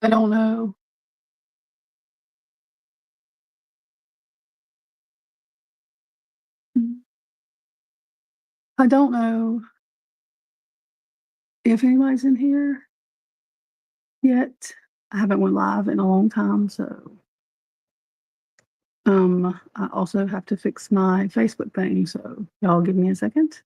I don't know. I don't know if anybody's in here yet. I haven't went live in a long time, so I also have to fix my Facebook thing, so y'all give me a second.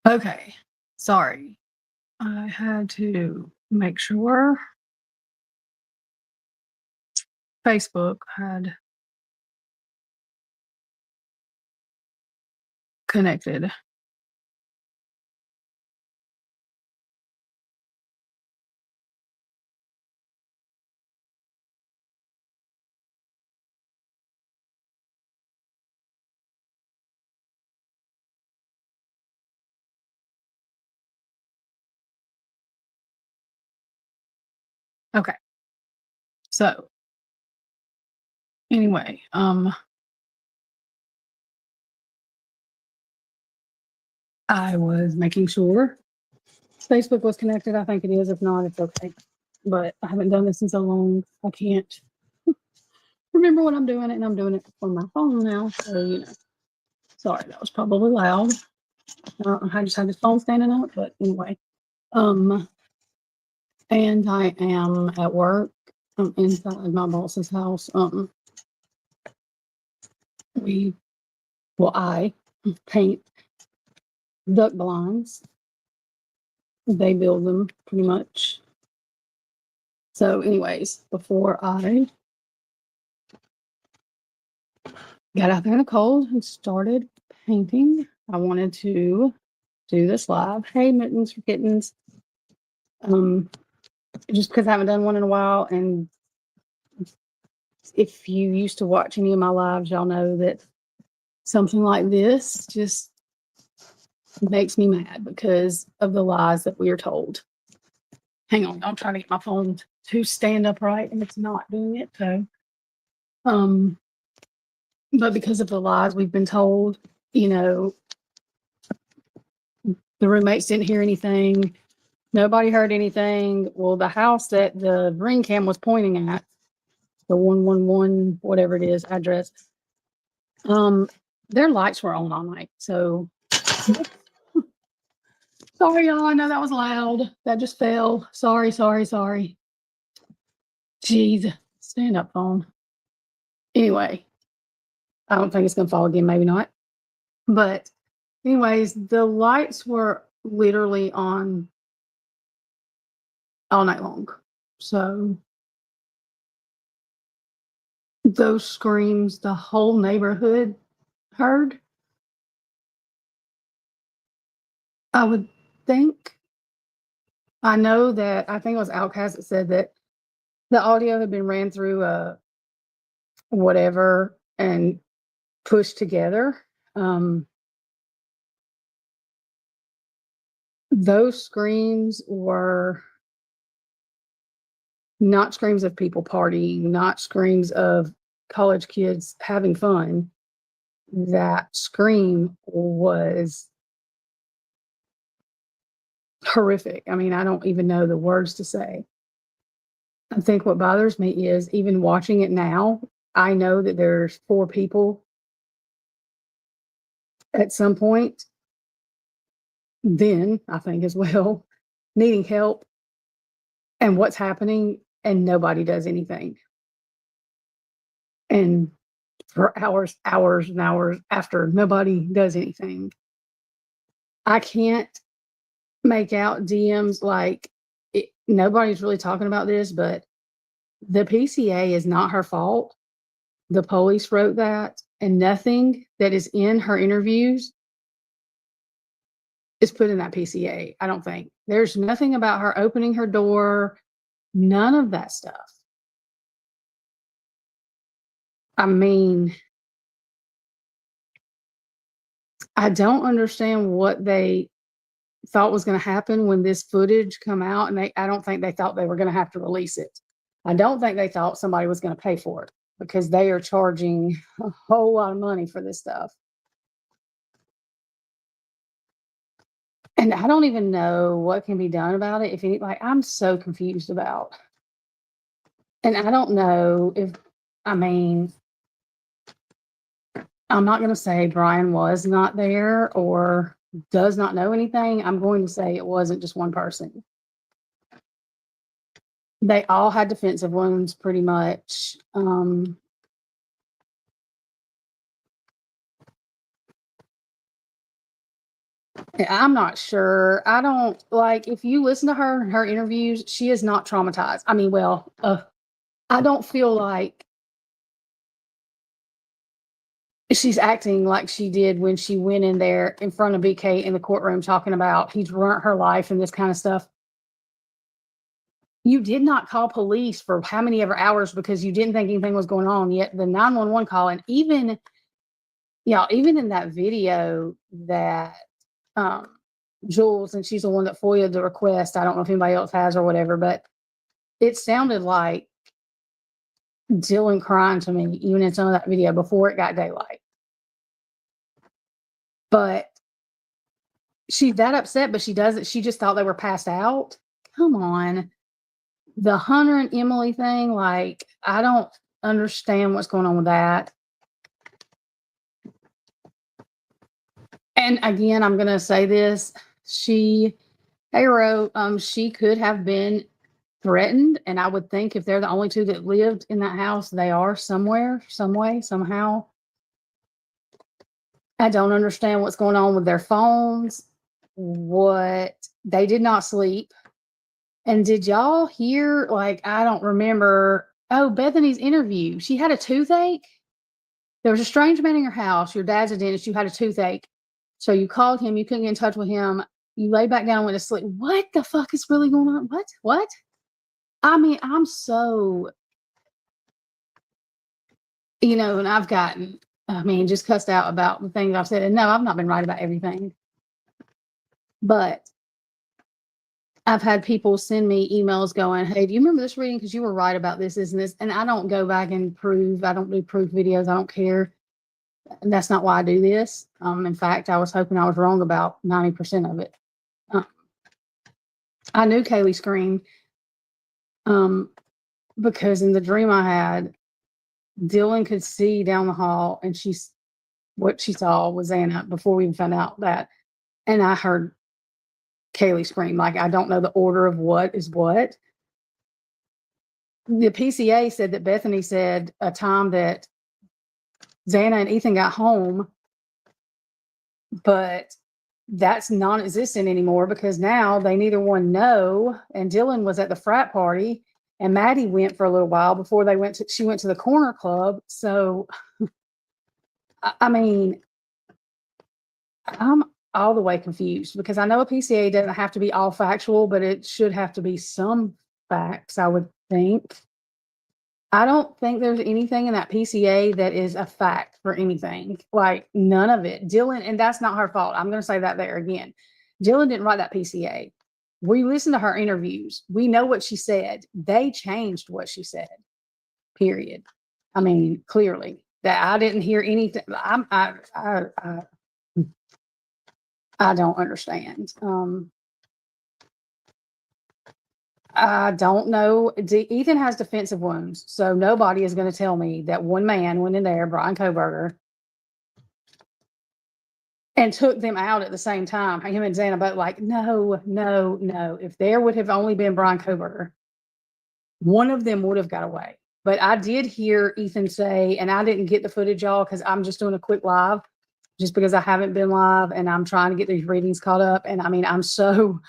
Okay, sorry. I had to make sure Facebook had connected. Okay. So, anyway, I was making sure Facebook was connected. I think it is. If not, it's okay. But I haven't done this in so long. I can't remember what I'm doing, and I'm doing it on my phone now. So, sorry, that was probably loud. I just had this phone standing up, but anyway. Um, and I am at work. I'm inside my boss's house. I paint duck blinds. They build them pretty much. So, anyways, before I got out there in the cold and started painting, I wanted to do this live. Hey, Mittens for Kittens. Just because I haven't done one in a while, and if you used to watch any of my lives, y'all know that something like this just makes me mad because of the lies that we are told. Hang on, I'm trying to get my phone to stand upright, and it's not doing it. So, but because of the lies we've been told, the roommates didn't hear anything. Nobody heard anything. Well, the house that the ring cam was pointing at, the 111, whatever it is, address, their lights were on all night. So sorry, y'all. I know that was loud. That just fell. Sorry. Jeez. Stand up, phone. Anyway, I don't think it's going to fall again. Maybe not. But anyways, the lights were literally on all night long. So those screams, the whole neighborhood heard. I would think, I know that I think it was Outcast that said that the audio had been ran through a whatever and pushed together. Those screams were not screams of people partying, not screams of college kids having fun. That scream was horrific. I mean, I don't even know the words to say. I think what bothers me is even watching it now, I know that there's 4 people at some point, then I think as well, needing help and what's happening, and nobody does anything. And for hours, hours, and hours after, nobody does anything. I can't make out DMs like nobody's really talking about this, but the PCA is not her fault. The police wrote that, and nothing that is in her interviews is put in that PCA. I don't think there's nothing about her opening her door, none of that stuff. I mean, I don't understand what they thought was going to happen when this footage come out, and I don't think they thought they were going to have to release it. I don't think they thought somebody was going to pay for it, because they are charging a whole lot of money for this stuff. And I don't even know what can be done about it. I'm so confused about. And I don't know if, I mean, I'm not going to say Brian was not there or does not know anything. I'm going to say it wasn't just one person. They all had defensive wounds pretty much. I'm not sure. I don't like, if you listen to her interviews, she is not traumatized. I mean, well, I don't feel like she's acting like she did when she went in there in front of BK in the courtroom talking about he's ruined her life and this kind of stuff. You did not call police for how many ever hours because you didn't think anything was going on, yet the 911 call, and even in that video that Jules, and she's the one that FOIA'd the request, I don't know if anybody else has or whatever, but it sounded like Dylan crying to me, even in some of that video before it got daylight. But she's that upset, but she doesn't. She just thought they were passed out. Come on. The Hunter and Emily thing, like, I don't understand what's going on with that. And again, I'm going to say this. She could have been threatened. And I would think if they're the only 2 that lived in that house, they are somewhere, some way, somehow. I don't understand what's going on with their phones. They did not sleep. And did y'all hear, like, I don't remember, Bethany's interview. She had a toothache. There was a strange man in your house. Your dad's a dentist. You had a toothache. So you called him. You couldn't get in touch with him. You lay back down and went to sleep. What the fuck is really going on? What? I mean, I'm so, and I've gotten, just cussed out about the things I've said. And no, I've not been right about everything. But I've had people send me emails going, hey, do you remember this reading? Because you were right about this, isn't this? And I don't go back and prove. I don't do proof videos. I don't care. That's not why I do this. In fact, I was hoping I was wrong about 90% of it. I knew Kaylee screamed because in the dream I had, Dylan could see down the hall, and what she saw was Anna before we even found out that. And I heard Kaylee scream. Like, I don't know the order of what is what. The PCA said that Bethany said a time that Xana and Ethan got home, but that's non-existent anymore because now they neither one know. And Dylan was at the frat party, and Maddie went for a little while before she went to the corner club. So, I mean, I'm all the way confused because I know a PCA doesn't have to be all factual, but it should have to be some facts, I would think. I don't think there's anything in that PCA that is a fact for anything. Like none of it. Dylan, and that's not her fault. I'm going to say that there again. Dylan didn't write that PCA. We listened to her interviews. We know what she said. They changed what she said. Period. I mean, clearly that I didn't hear anything. I don't understand. I don't know. Ethan has defensive wounds, so nobody is going to tell me that one man went in there, Brian Koberger, and took them out at the same time. Him and Xana both like, no, no, no. If there would have only been Brian Koberger, one of them would have got away. But I did hear Ethan say, and I didn't get the footage, y'all, because I'm just doing a quick live, just because I haven't been live and I'm trying to get these readings caught up. And I mean, I'm so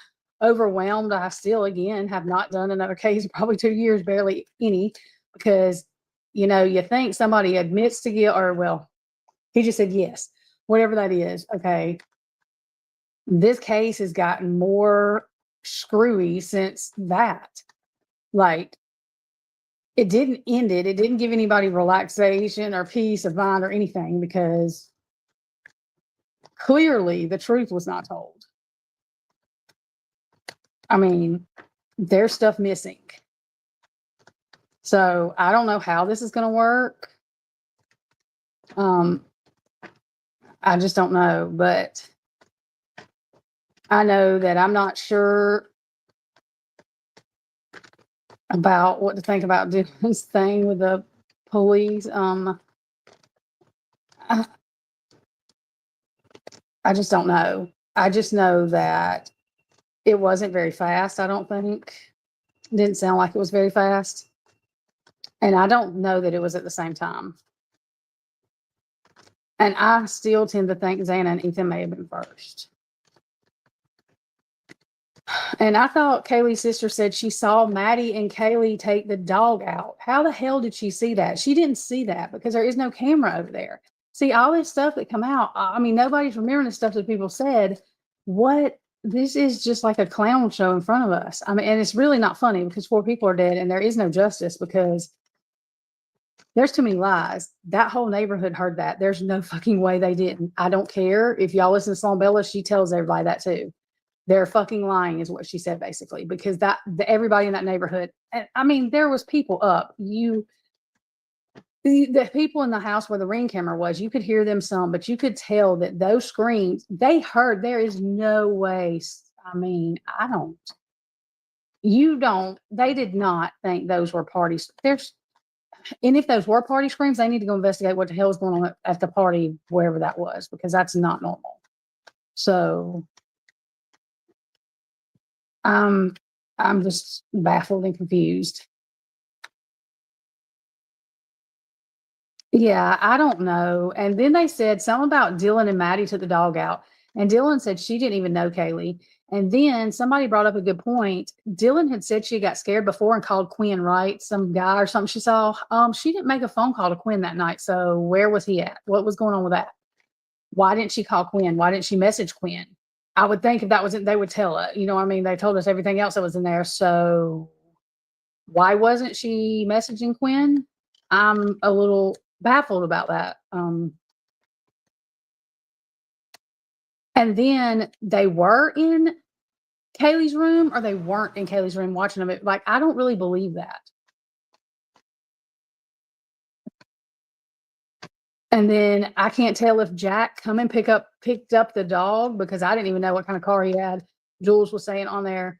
overwhelmed. I still, again, have not done another case in probably 2 years, barely any, because, you know, you think somebody admits to guilt, or, well, he just said yes, whatever that is. Okay. This case has gotten more screwy since that. Like, it didn't end it. It didn't give anybody relaxation or peace of mind or anything, because clearly the truth was not told. I mean, there's stuff missing. So I don't know how this is going to work. I just don't know, but I know that I'm not sure about what to think about doing this thing with the police. I just don't know. I just know that it wasn't very fast, I don't think. It didn't sound like it was very fast. And I don't know that it was at the same time. And I still tend to think Xana and Ethan may have been first. And I thought Kaylee's sister said she saw Maddie and Kaylee take the dog out. How the hell did she see that? She didn't see that because there is no camera over there. See, all this stuff that come out, I mean, nobody's remembering the stuff that people said. What? This is just like a clown show in front of us. I mean, and it's really not funny because 4 people are dead and there is no justice because there's too many lies. That whole neighborhood heard that. There's no fucking way they didn't. I don't care. If y'all listen to Sloan Bella, she tells everybody that too. They're fucking lying is what she said, basically, because everybody in that neighborhood, and I mean, there was people up. The people in the house where the Ring camera was, you could hear them some, but you could tell that those screams, they heard. There is no way. I mean, they did not think those were parties. And if those were party screams, they need to go investigate what the hell is going on at the party, wherever that was, because that's not normal. So I'm just baffled and confused. Yeah, I don't know. And then they said something about Dylan and Maddie took the dog out. And Dylan said she didn't even know Kaylee. And then somebody brought up a good point. Dylan had said she got scared before and called Quinn, right? Some guy or something she saw. She didn't make a phone call to Quinn that night. So where was he at? What was going on with that? Why didn't she call Quinn? Why didn't she message Quinn? I would think if that wasn't, they would tell it. You know what I mean? They told us everything else that was in there. So why wasn't she messaging Quinn? I'm a little baffled about that. And then they were in Kaylee's room, or they weren't in Kaylee's room watching them. Like, I don't really believe that. And then I can't tell if Jack come and picked up the dog, because I didn't even know what kind of car he had. Jules was saying on there.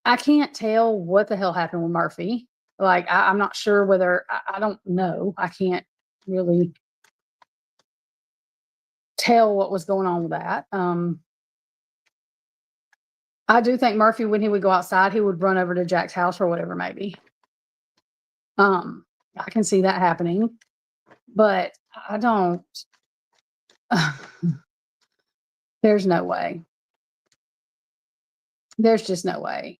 I can't tell what the hell happened with Murphy. Like, I'm not sure whether, I don't know. I can't really tell what was going on with that. I do think Murphy, when he would go outside, he would run over to Jack's house or whatever, maybe. I can see that happening, but I don't. There's no way. There's just no way.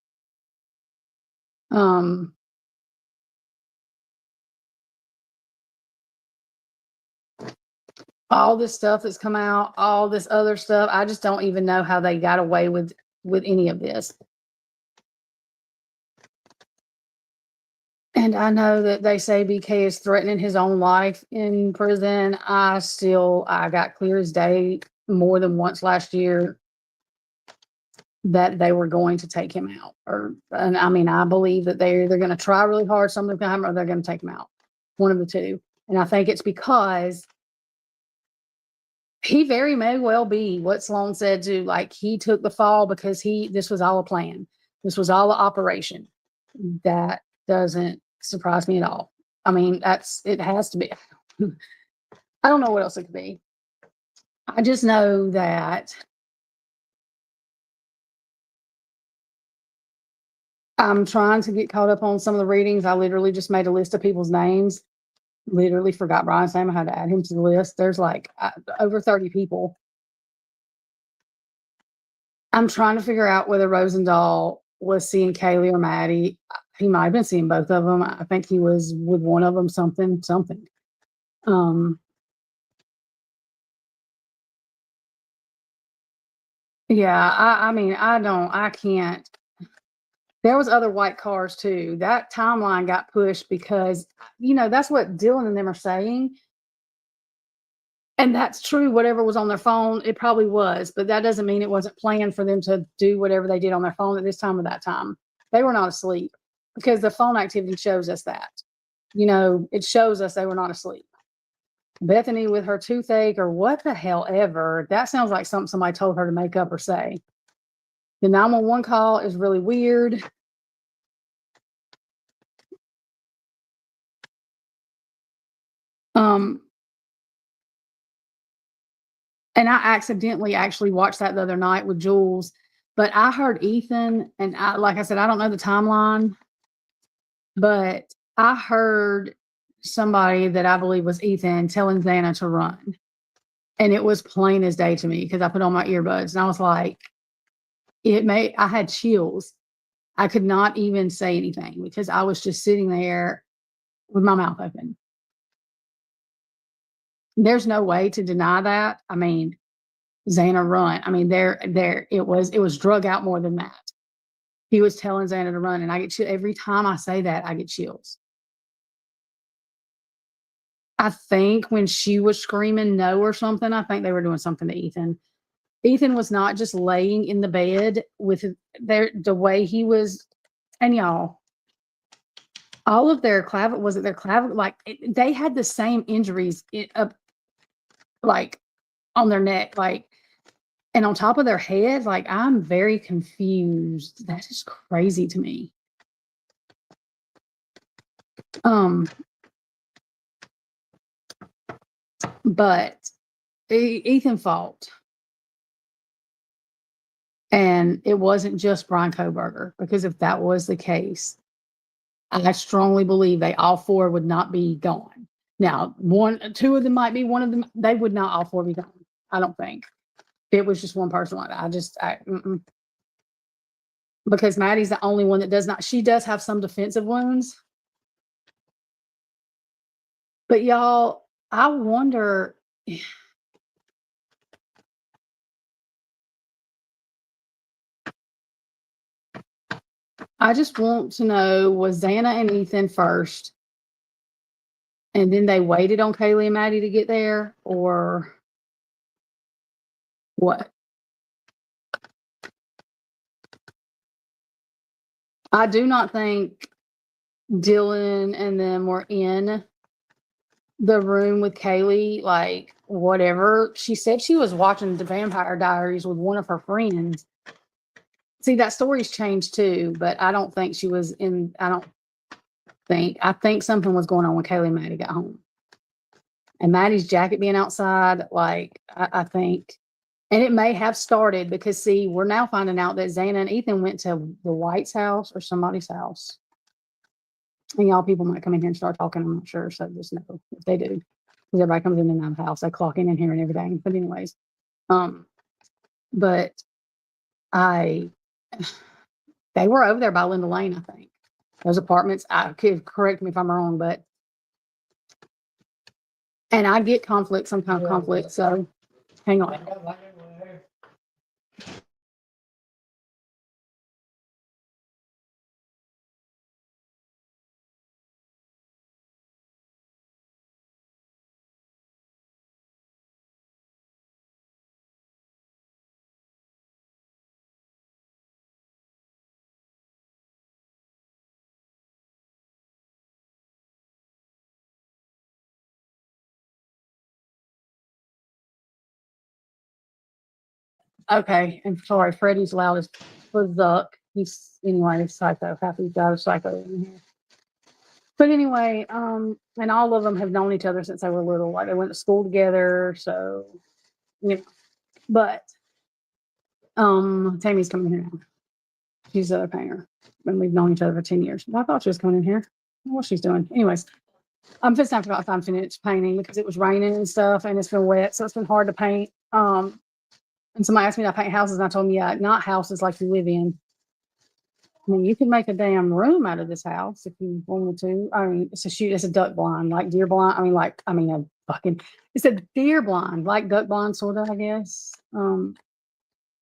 all this stuff that's come out, all this other stuff. I just don't even know how they got away with any of this. And I know that they say BK is threatening his own life in prison. I got clear as day more than once last year that they were going to take him out. And I mean, I believe that they're going to try really hard, something to happen, or they're going to take him out. One of the two. And I think it's because he very may well be what Sloan said to, like, he took the fall because this was all a plan. This was all an operation. That doesn't surprise me at all. I mean, it has to be. I don't know what else it could be. I just know that I'm trying to get caught up on some of the readings. I literally just made a list of people's names. Literally forgot Brian's name. I had to add him to the list. There's like over 30 people. I'm trying to figure out whether Rosendahl was seeing Kaylee or Maddie. He might have been seeing both of them. I think he was with one of them, something. Yeah, I mean, I can't. There was other white cars too. That timeline got pushed because, that's what Dylan and them are saying. And that's true. Whatever was on their phone, it probably was, but that doesn't mean it wasn't planned for them to do whatever they did on their phone at this time or that time. They were not asleep because the phone activity shows us that. It shows us they were not asleep. Bethany with her toothache or what the hell ever. That sounds like something somebody told her to make up or say. The 911 call is really weird. And I accidentally actually watched that the other night with Jules, but I heard Ethan, and like I said, I don't know the timeline, but I heard somebody that I believe was Ethan telling Xana to run. And it was plain as day to me because I put on my earbuds and I was like, I had chills. I could not even say anything because I was just sitting there with my mouth open. There's no way to deny that. I mean, Xana run. I mean, it was drug out more than that. He was telling Xana to run, and I get chills. Every time I say that, I get chills. I think when she was screaming no or something, I think they were doing something to Ethan. Ethan was not just laying in the bed with the way he was, and y'all, all of their clavicle, like they had the same injuries like on their neck, like, and on top of their head. Like, I'm very confused. That is crazy to me. But Ethan fought. And it wasn't just Brian Koberger, because if that was the case, I strongly believe all four would not be gone. Now, two of them might be, one of them, they would not all four be gone. I don't think. If it was just one person like that. Because Maddie's the only one that does not, she does have some defensive wounds. But y'all, I wonder, I just want to know, was Xana and Ethan first, and then they waited on Kaylee and Maddie to get there, or what? I do not think Dylan and them were in the room with Kaylee, like, whatever. She said she was watching the Vampire Diaries with one of her friends. See, that story's changed too, but I don't think she was in. I think something was going on when Kaylee and Maddie got home. And Maddie's jacket being outside, like, I think, and it may have started because, see, we're now finding out that Xana and Ethan went to the White's house or somebody's house. And y'all, people might come in here and start talking. I'm not sure. So just know if they do, because everybody comes in and out of the house. They clock in here and everything. But anyways, but they were over there by Linda Lane, I think. Those apartments, I could correct me if I'm wrong, but And I get conflict, some kind of conflict. So hang on. Okay, and sorry, Freddie's loudest was Zuck. He's anyway, he's psychopath. He's got a psycho in here. But anyway, and all of them have known each other since they were little. Like they went to school together, so you know. But Tammy's coming here now. She's a painter, and we've known each other for 10 years. Well, I thought she was coming in here. What she's doing. Anyways, I'm just have to go if I'm finished painting because it was raining and stuff, and it's been wet, so it's been hard to paint. And somebody asked me to paint houses, and I told them, yeah, not houses like you live in. I mean, you can make a damn room out of this house if you wanted to. I mean, it's a duck blind, like deer blind. It's a deer blind, like duck blind, sort of, I guess.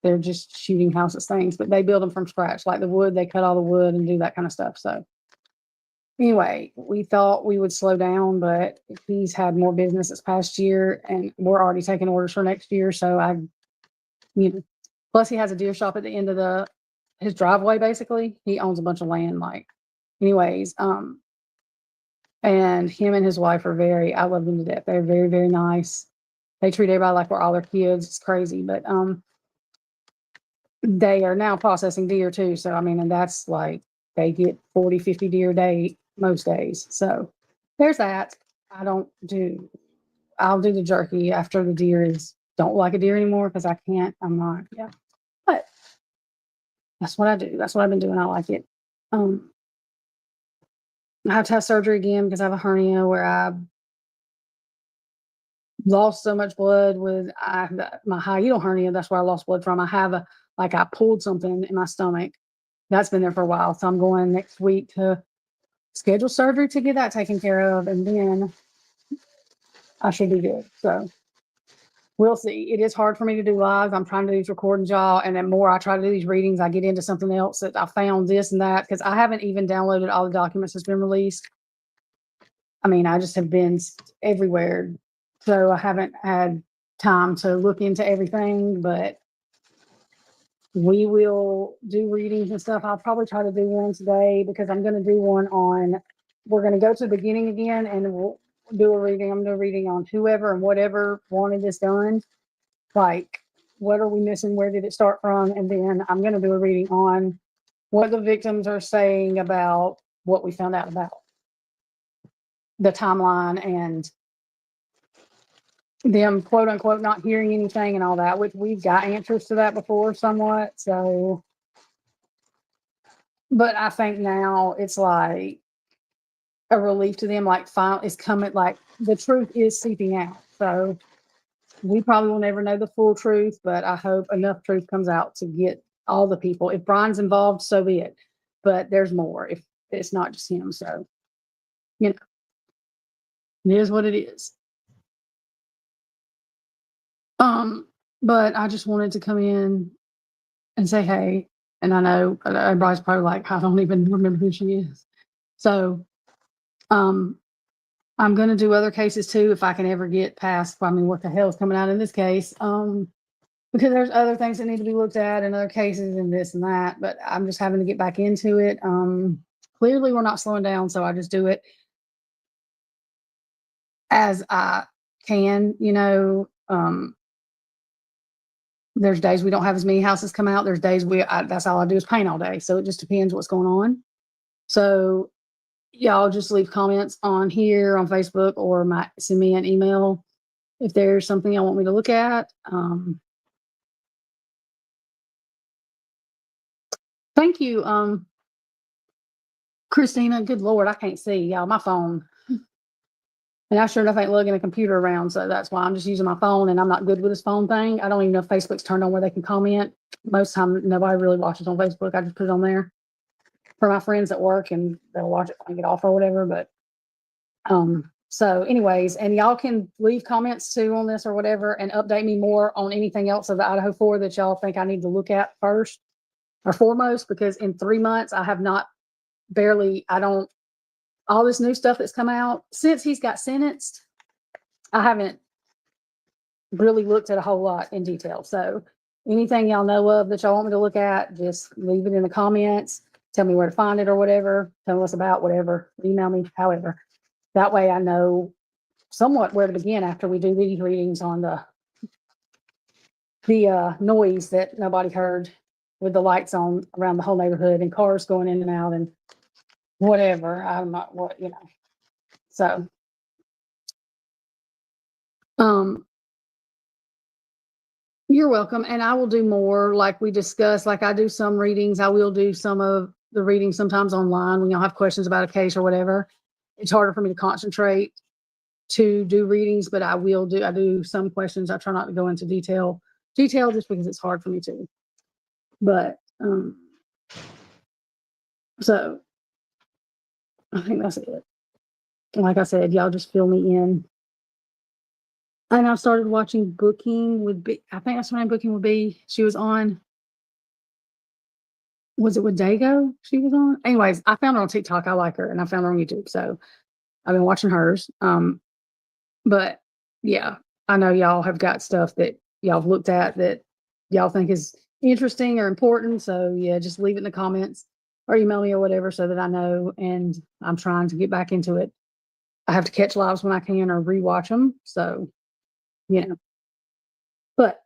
They're just shooting houses things, but they build them from scratch. Like the wood, they cut all the wood and do that kind of stuff. So anyway, we thought we would slow down, but he's had more business this past year, and we're already taking orders for next year. So plus he has a deer shop at the end of his driveway. Basically, he owns a bunch of land. Anyways, and him and his wife are I love them to death. They're very, very nice. They treat everybody like we're all their kids. It's crazy, but they are now processing deer too. So, I mean, and that's like, they get 40, 50 deer a day, most days. So there's that. I'll do the jerky after the deer don't like a deer anymore. Cause I'm not, yeah, but that's what I do. That's what I've been doing. I like it. I have to have surgery again because I have a hernia where I lost so much blood with my hiatal hernia. That's where I lost blood from. I pulled something in my stomach. That's been there for a while. So I'm going next week to schedule surgery to get that taken care of. And then I should be good. So we'll see. It is hard for me to do live. I'm trying to do these recordings, y'all. And the more I try to do these readings, I get into something else that I found this and that, because I haven't even downloaded all the documents that's been released. I mean, I just have been everywhere. So I haven't had time to look into everything, but we will do readings and stuff. I'll probably try to do one today because I'm going to do one we're going to go to the beginning again and we'll do a reading. I'm going to do a reading on whoever and whatever wanted this done. Like, what are we missing? Where did it start from? And then I'm going to do a reading on what the victims are saying about what we found out about the timeline and them, quote unquote, not hearing anything and all that, which we've got answers to that before somewhat. So, but I think now it's like a relief to them, like finally it's coming, like the truth is seeping out. So we probably will never know the full truth, but I hope enough truth comes out to get all the people. If Brian's involved, so be it. But there's more if it's not just him. So, it is what it is. But I just wanted to come in and say hey. And I know everybody's probably like, I don't even remember who she is. So, I'm going to do other cases too if I can ever get past. I mean, what the hell is coming out in this case? Because there's other things that need to be looked at in other cases and this and that. But I'm just having to get back into it. Clearly, we're not slowing down, so I just do it as I can. There's days we don't have as many houses come out. There's days that's all I do is paint all day. So it just depends what's going on. So y'all just leave comments on here on Facebook or send me an email if there's something y'all want me to look at. Thank you, Christina. Good Lord, I can't see y'all. My phone. And I sure enough ain't lugging a computer around, so that's why I'm just using my phone, and I'm not good with this phone thing. I don't even know if Facebook's turned on where they can comment. Most of the time, nobody really watches on Facebook. I just put it on there for my friends at work, and they'll watch it when I get off or whatever. But So anyways, and y'all can leave comments too on this or whatever and update me more on anything else of the Idaho 4 that y'all think I need to look at first or foremost, because in 3 months I have not all this new stuff that's come out since he's got sentenced, I haven't really looked at a whole lot in detail. So anything y'all know of that y'all want me to look at, just leave it in the comments. Tell me where to find it or whatever. Tell us about whatever. Email me, however. That way I know somewhat where to begin after we do these readings on the noise that nobody heard with the lights on around the whole neighborhood and cars going in and out and whatever. I'm not what, So, you're welcome. And I will do more like we discussed. Like I do some readings. I will do some of the readings sometimes online when y'all have questions about a case or whatever. It's harder for me to concentrate to do readings, but I do some questions. I try not to go into detail just because it's hard for me to. But so I think that's it. Like I said, y'all just fill me in. And I started watching Booking with I think that's her name, Booking with B. She was on. Was it with Dago she was on? Anyways, I found her on TikTok. I like her, and I found her on YouTube. So I've been watching hers. But yeah, I know y'all have got stuff that y'all have looked at that y'all think is interesting or important. So yeah, just leave it in the comments or email me or whatever so that I know. And I'm trying to get back into it. I have to catch lives when I can or rewatch them. So, but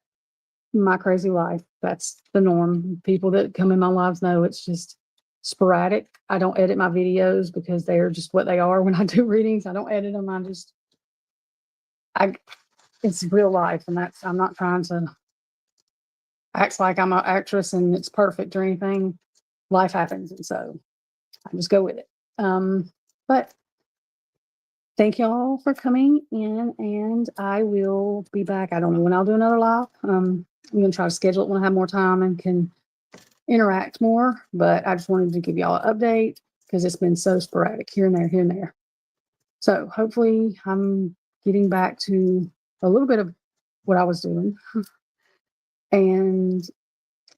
my crazy life, that's the norm. People that come in my lives know it's just sporadic. I don't edit my videos because they're just what they are when I do readings. I don't edit them. It's real life, and I'm not trying to act like I'm an actress and it's perfect or anything. Life happens, and so I just go with it. But thank y'all for coming in, and I will be back. I don't know when I'll do another live. I'm going to try to schedule it when I have more time and can interact more, but I just wanted to give y'all an update because it's been so sporadic here and there, here and there. So hopefully I'm getting back to a little bit of what I was doing and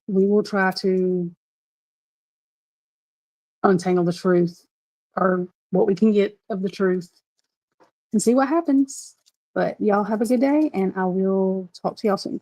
we will try to untangle the truth or what we can get of the truth and see what happens. But y'all have a good day and I will talk to y'all soon.